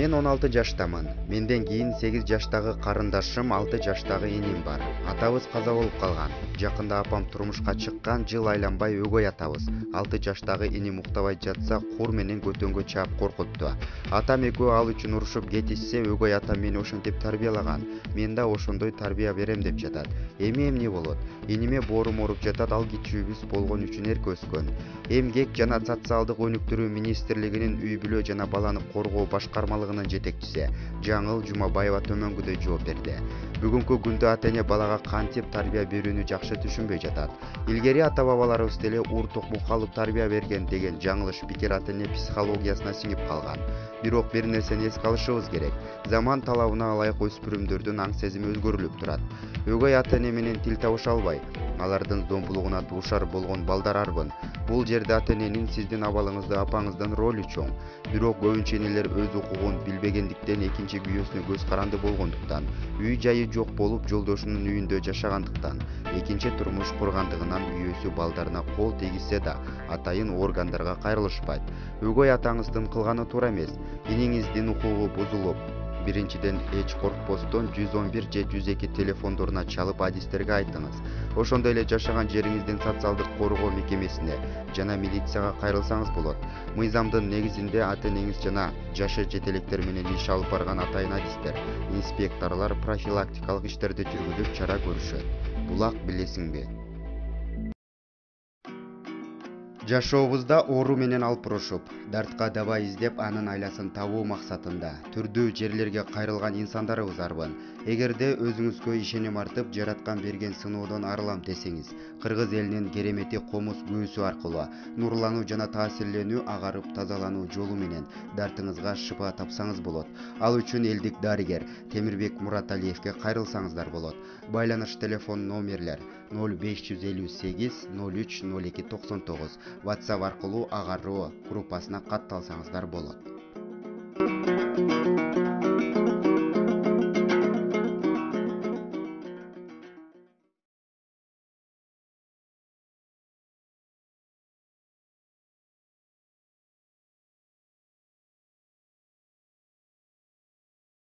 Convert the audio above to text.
Мен 16 жаштамын. Менден кийин 8 жаштагы карындашым, 6 жаштагы энем бар. Атабыз каза болуп калган. Жакында апам турмушка чыккан, жыл айланбай өгөй атабыз. 6 жаштагы энем уктабай жатса, кур менен көтөнгө чаап коркутту. Атам экөө ал үчүн урушуп кетишсе, өгөй атам мени ошентип тарбиялаган. Мен да ошондой тарбия берем деп жатат. Эми эмне болот? Эниме боорум ооруп жатат, ал кичүүбүз болгон үчүн эрке өскөн. Эмгек жана социалдык өнүктүрүү министрлигинин үй бүлө жана баланы коргоо башкармалыгынын жетекчиси Жаңыл Жумабаева төмөнгүдөй жооп берди. Бүгүнкү күндө ата-эне балага кантип тарбия берүүнү жакшы түшүнбөй жатат. Илгери ата-бабаларыбыз деле ууртук алып тарбия берген деген жаңылыш пикир ата-эне психологиясына сиңип калган. Бирок бир нерсени эске алышыбыз керек. Заман талабына ылайык өспүрүмдөрдүн аң сезими өзгөрүлүп турат. Өгөй ата-эне менен тил табыша албай, алардын зомбулугуна дуушар болгон балдар арбын. Бул жерде ата-эненин сиздин абалыңызды апаңыздын ролу чоң. Бирок көбүнчө энелер өз укугун билбегендиктен, экинчи күйөөсүнө көз каранды болгондуктан, үй жайы жок болуп жолдошунун үйүндө жашагандыктан, экинчи турмуш кургандыгынан күйөөсү балдарына кол тийгизсе да, атайын органдарга кайрылышпайт. Өгөй атаңыздын кылганы туура эмес. Энеңиздин укугу бузулуп, биринчиден эч коркпостон 111 же 102 телефондоруна чалып адистерге айтыңыз. Ошондой эле жашаган жериңиздин социалдык коргоо мекемесине жана милицияга кайрылсаңыз болот. Мыйзамдын негизинде ата-энеңиз жана жашы жетелектер менен иш алып барган атайын адистер, инспекторлор профилактикалык иштерди жүргүзүп чара көрүшөт. Булак билесиңби? Жашообузда оору менен алпурушуп, дартка даба издеп, анын айласын табуу максатында түрдүү жерлерге кайрылган инсандарыбыз арбын. Эгерде өзүңүзгө ишеним артып, жараткан берген сыноодон арылам десеңиз, кыргыз элинин керемети комуз күүсү аркылуу нурлануу жана таасирленүү, агарып тазалануу жолу менен дартыңызга шыпа тапсаңыз болот. Ал үчүн элдик дарыгер Темирбек Мураталиевке кайрылсаңыздар болот. Байланыш телефон номерлер 0558 03 02 99, WhatsApp аркылуу агаруу группасына катталсаңыздар болот.